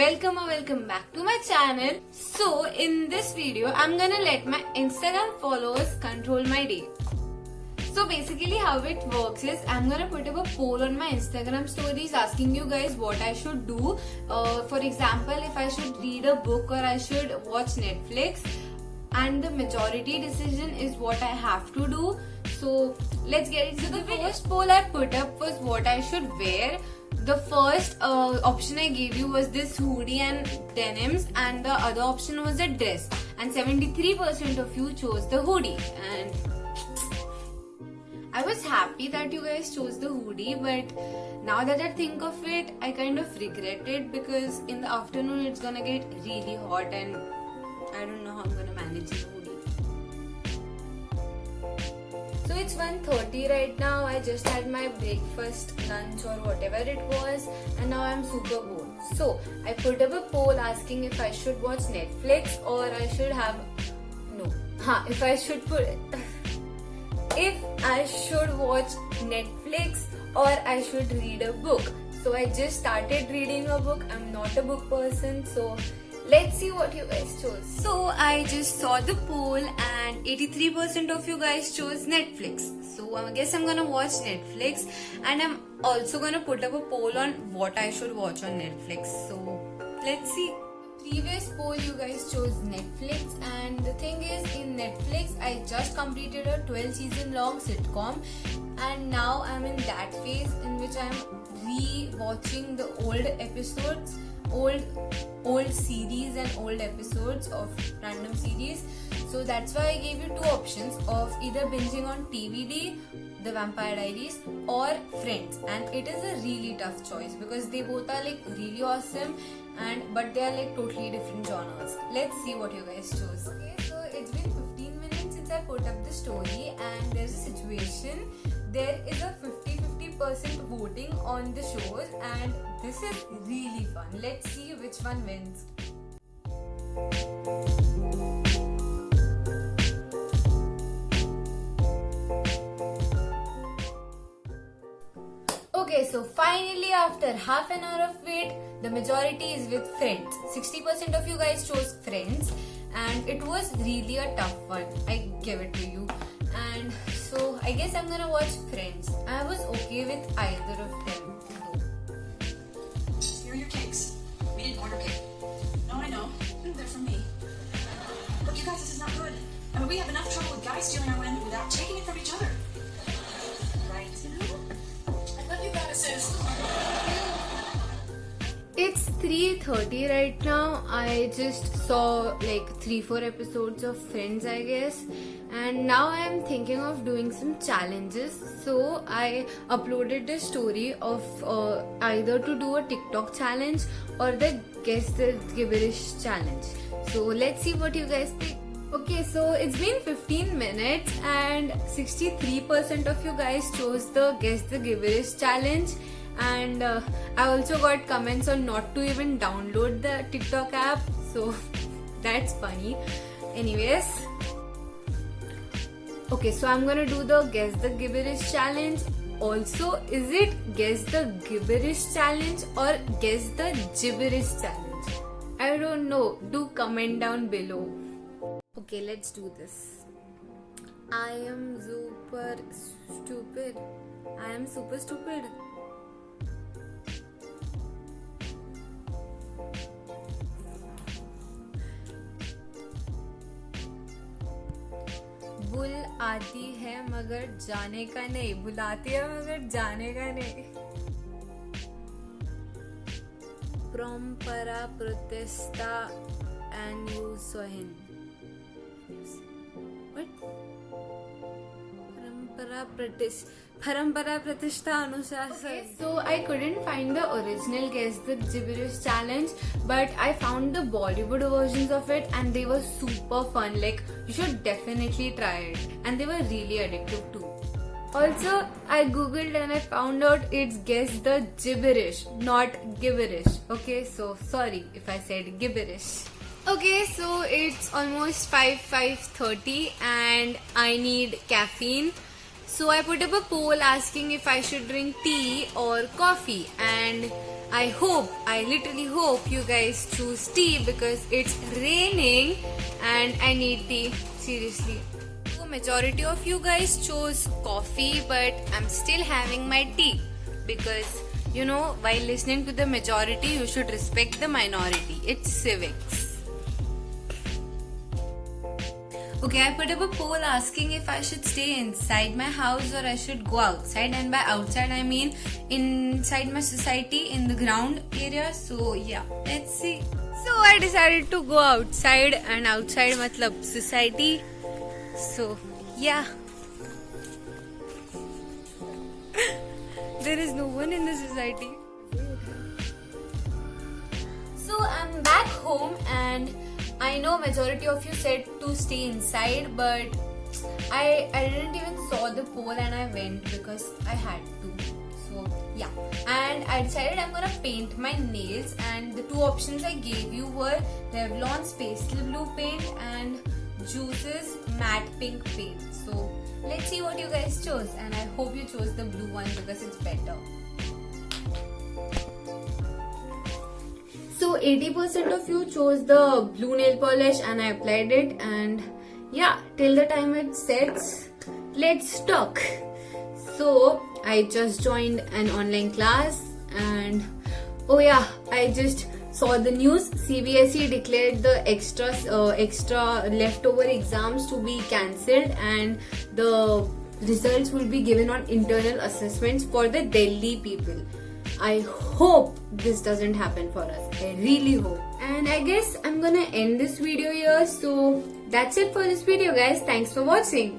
welcome back to my channel. So in this video I'm gonna let my Instagram followers control my day. So basically how it works is I'm gonna put up a poll on my Instagram stories asking you guys what I should do. For example, if I should read a book or I should watch Netflix, and the majority decision is what I have to do. So let's get into the video. The first poll I put up was what I should wear. The first option I gave you was this hoodie and denims, and the other option was a dress, and 73% of you chose the hoodie. And I was happy that you guys chose the hoodie, but now that I think of it, I kind of regret it because in the afternoon it's gonna get really hot and I don't know how I'm gonna manage the hoodie. So it's 1:30 right now. I just had my breakfast, lunch or whatever it was, and now I'm super bored. So I put up a poll asking if I should watch Netflix or I should have if I should watch Netflix or I should read a book. So I just started reading a book. I'm not a book person, so let's see what you guys chose. So I just saw the poll and 83% of you guys chose Netflix. So I guess I'm gonna watch Netflix, and I'm also gonna put up a poll on what I should watch on Netflix. So let's see. Previous poll you guys chose Netflix, and the thing is, in Netflix I just completed a 12 season long sitcom, and now I'm in that phase in which I'm re-watching the old episodes, old series and old episodes of random series. So that's why I gave you two options of either binging on TVD, The Vampire Diaries, or Friends, and it is a really tough choice because they both are like really awesome, but they are like totally different genres. Let's see what you guys chose. Okay, so it's been 15 minutes since I put up the story, and there's a situation. There is a 50-50% voting on the shows, and this is really fun. Let's see which one wins. Okay, so finally after half an hour of wait, the majority is with Friends. 60% of you guys chose Friends, and it was really a tough one. I give it to you. And so I guess I'm gonna watch Friends. I was okay with either of them. Here are your cakes. We didn't order cake. No, I know. They're from me. Look, you guys, this is not good. I mean, we have enough trouble with guys stealing our wind without taking it from each other. Right? I love you guys, sis. It's 3:30 right now. I just saw like 3-4 episodes of Friends, I guess. And now I am thinking of doing some challenges. So I uploaded the story of either to do a TikTok challenge or the Guess the Gibberish challenge. So let's see what you guys think. Okay, so it's been 15 minutes and 63% of you guys chose the Guess the Gibberish challenge. And I also got comments on not to even download the TikTok app. So that's funny. Anyways. Okay, so I'm gonna do the Guess the Gibberish challenge. Also, is it Guess the Gibberish challenge or Guess the Gibberish challenge? I don't know. Do comment down below. Okay, let's do this. I am super stupid. I am super stupid. Bull आती है मगर जाने का नहीं, बुलाती है मगर जाने का नहीं. परंपरा प्रतिष्ठा and you Sohin. What? Parampara Pratishtha Anushasan. Okay, so I couldn't find the original Guess the Gibberish challenge, but I found the Bollywood versions of it, and they were super fun. Like, you should definitely try it, and they were really addictive too. Also, I googled and I found out it's Guess the Gibberish, not Gibberish. Okay, so sorry if I said gibberish. Okay, so it's almost 5:30 and I need caffeine. So I put up a poll asking if I should drink tea or coffee, and I literally hope you guys choose tea because it's raining and I need tea, seriously. So majority of you guys chose coffee, but I'm still having my tea because while listening to the majority, you should respect the minority. It's civics. Okay, I put up a poll asking if I should stay inside my house or I should go outside, and by outside I mean inside my society in the ground area. So yeah, let's see. So I decided to go outside, and outside matlab society. So yeah. There is no one in the society. So I'm back home, and I know majority of you said to stay inside, but I didn't even saw the poll and I went because I had to. So yeah, and I decided I'm gonna paint my nails, and the two options I gave you were Revlon's pastel blue paint and Juice's matte pink paint. So let's see what you guys chose, and I hope you chose the blue one because it's better. So 80% of you chose the blue nail polish and I applied it, and yeah, till the time it sets, let's talk. So I just joined an online class, and oh yeah, I just saw the news. CBSE declared the extra leftover exams to be cancelled, and the results will be given on internal assessments for the Delhi people. I hope this doesn't happen for us. I really hope. And I guess I'm gonna end this video here. So that's it for this video, guys. Thanks for watching.